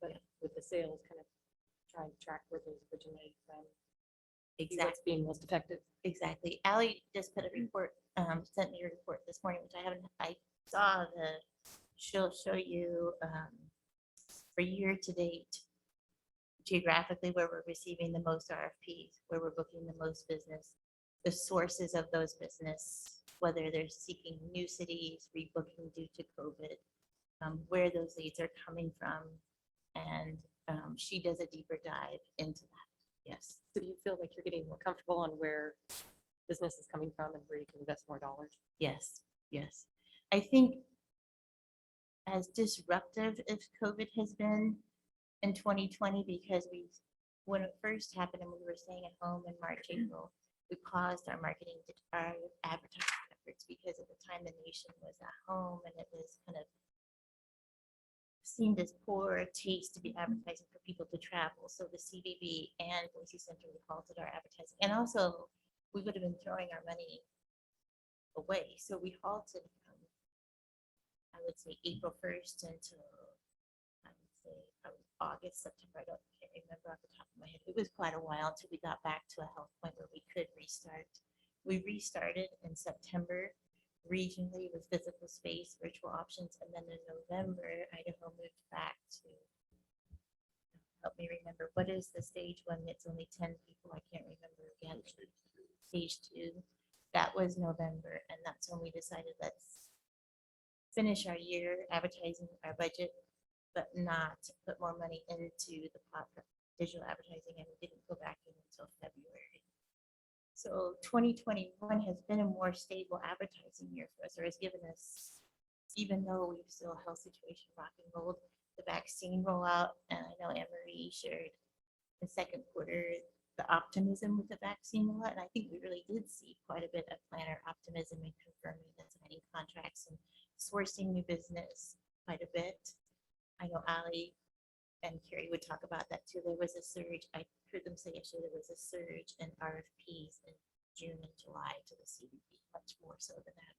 but with the sales, kind of trying to track where those originate from. See what's being most effective. Exactly. Ally just put a report, sent me a report this morning, which I saw she'll show you for year to date geographically where we're receiving the most RFPs, where we're booking the most business, the sources of those business, whether they're seeking new cities, rebooking due to COVID, where those leads are coming from. And she does a deeper dive into that. Yes. So do you feel like you're getting more comfortable on where business is coming from and where you can invest more dollars? Yes. Yes. I think as disruptive as COVID has been in 2020, because when it first happened and we were staying at home in March, April, we paused our marketing, our advertising efforts, because at the time the nation was at home and it was kind of seemed as poor a taste to be advertising for people to travel. So the CVB and Boise Center, we halted our advertising. And also we would have been throwing our money away. So we halted from, I would say, April 1st until, I would say, August, September. I can't remember off the top of my head. It was quite a while until we got back to a health point where we could restart. We restarted in September regionally with physical space, virtual options, and then in November, Idaho moved back to, help me remember, what is the stage when it's only 10 people? I can't remember again. Stage 2. That was November, and that's when we decided let's finish our year advertising our budget, but not put more money into the pot for digital advertising, and we didn't go back in until February. So 2021 has been a more stable advertising year for us, or has given us, even though we've still health situation rock and rolled, the vaccine rollout, and I know Anne Marie shared the second quarter, the optimism with the vaccine rollout, and I think we really did see quite a bit of planner optimism in confirming and signing contracts and sourcing new business quite a bit. I know Ali and Carrie would talk about that too. There was a surge. I heard them say yesterday there was a surge in RFPs in June and July to the CBP, much more so than that.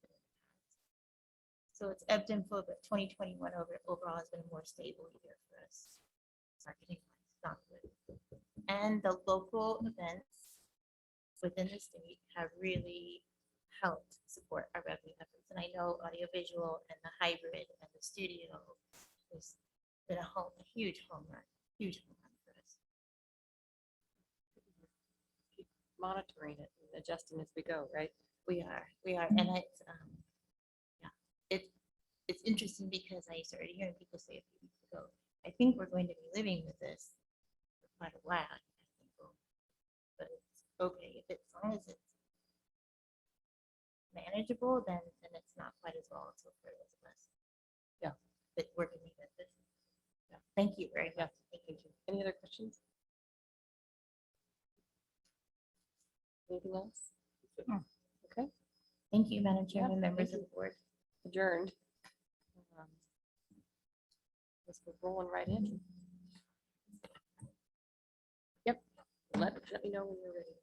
So it's ebbed and flowed, but 2021 overall has been a more stable year for us. Marketing wise, not good. And the local events within the state have really helped support our revenue efforts. And I know audiovisual and the hybrid and the studio has been a huge home run for us. Keep monitoring it and adjusting as we go, right? We are, and it's interesting because I started hearing people say a few weeks ago, I think we're going to be living with this for quite a while. I think but it's okay if it's, as long as it's manageable, then it's not quite as volatile for those of us. Yeah. But working with this. Yeah. Thank you very much. Thank you. Any other questions? Anything else? Okay, Thank you, Madam Chairman, Yeah, members thank of the board. adjourned. Guess we're rolling right in. Yep, let me know when you're ready.